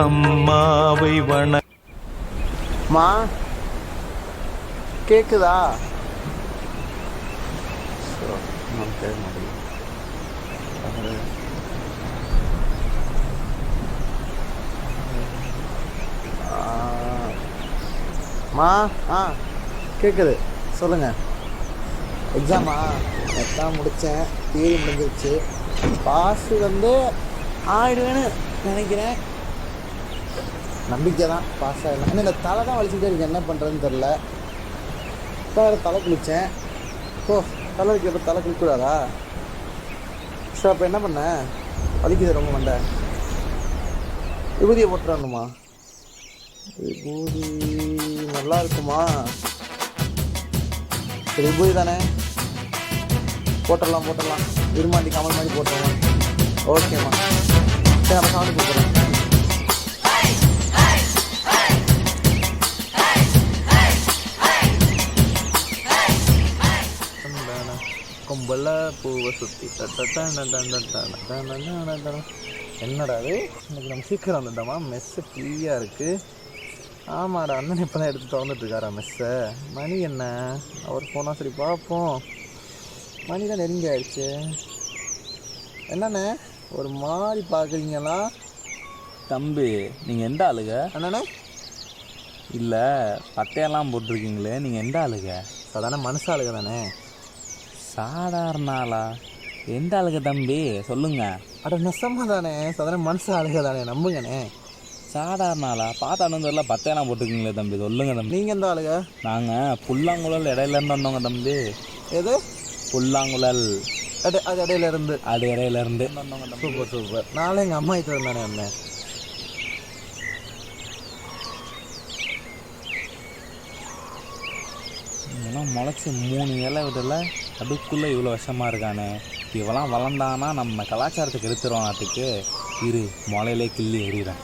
அம்மாவை மா கேக்குதா? மா கேட்குது, சொல்லுங்கள். எக்ஸாமா எக்ஸாம் முடித்தேன், தியரி முடிஞ்சிருச்சு. பாஸ் ஆயிடுவேன்னு நினைக்கிறேன். நம்பிக்கை தான் பாஸ் ஆகிடலாம். ஏன்னா இந்த தலை தான் வலிச்சுக்கிட்டே இருக்கு, என்ன பண்ணுறதுன்னு தெரில. இப்போ தலை குளித்தேன். தலை வைக்கிறப்ப தலை குளிக்கூடாதா? ஸோ அப்போ என்ன பண்ணேன், வலிக்குது ரொம்ப மண்டை. விபூதியை போட்டுறணுமா? விபூதி நல்லா இருக்குமா? சரி விபூதி தானே, போட்டுடலாம். விரும்மாண்டி கமல் மாதிரி போட்டுருவோம். ஓகேம்மா, சரி நம்ம சாப்பிட்டு கொடுக்குறேன். கும்பல பூவை சுற்றி என்னடா அது, இன்னைக்கு நம்ம சீக்கிரம் வந்துட்டோமா? மெஸ்ஸு ஃப்ரீயாக இருக்குது. ஆமாடா, அண்ணன் இப்போ தான் எடுத்து திறந்துட்டுருக்காரா மெஸ்ஸை. மணி என்ன, அவர் போனால் சரி பார்ப்போம். மணி தான் நெருங்கி ஆயிடுச்சு. என்னண்ணே ஒரு மாதிரி பார்க்குறீங்களா? தம்பி நீங்கள் எந்த ஆளுங்க? அண்ணனே இல்லை பட்டையெல்லாம் போட்டிருக்கீங்களே, நீங்கள் எந்த ஆளுங்க? சாதாரண மனுஷ ஆளுங்க தானே. சாதாரண ஆளா? எந்த ஆளுங்க தம்பி சொல்லுங்க. அட நெசமாக தானே, சாதாரண மனுஷ ஆளுங்க தானே, நம்புங்கண்ணே. சாதாரண ஆளா? பார்த்தாலும் தெரியல, பட்டையெல்லாம் போட்டிருக்கீங்களே தம்பி, சொல்லுங்க தம்பி. நீங்கள் எந்த ஆளுங்க? நாங்கள் புல்லாங்குழல் இடையிலேருந்து வந்தோங்க தம்பி. எது புல்லாங்குழல்? அது இடையிலேருந்து. அது இடையிலேருந்து. சூப்பர். நாளை எங்கள் அம்மா கிட்ட இருந்தானே அண்ணன். இதெல்லாம் முளைச்சி 3 இலை விடல, அதுக்குள்ளே இவ்வளோ விஷமாக இருக்கானே. இவெல்லாம் வளர்ந்தானா நம்ம கலாச்சாரத்துக்கு எடுத்துருவான் நாட்டுக்கு. இரு முளையிலே கிள்ளி எறிகிறேன்.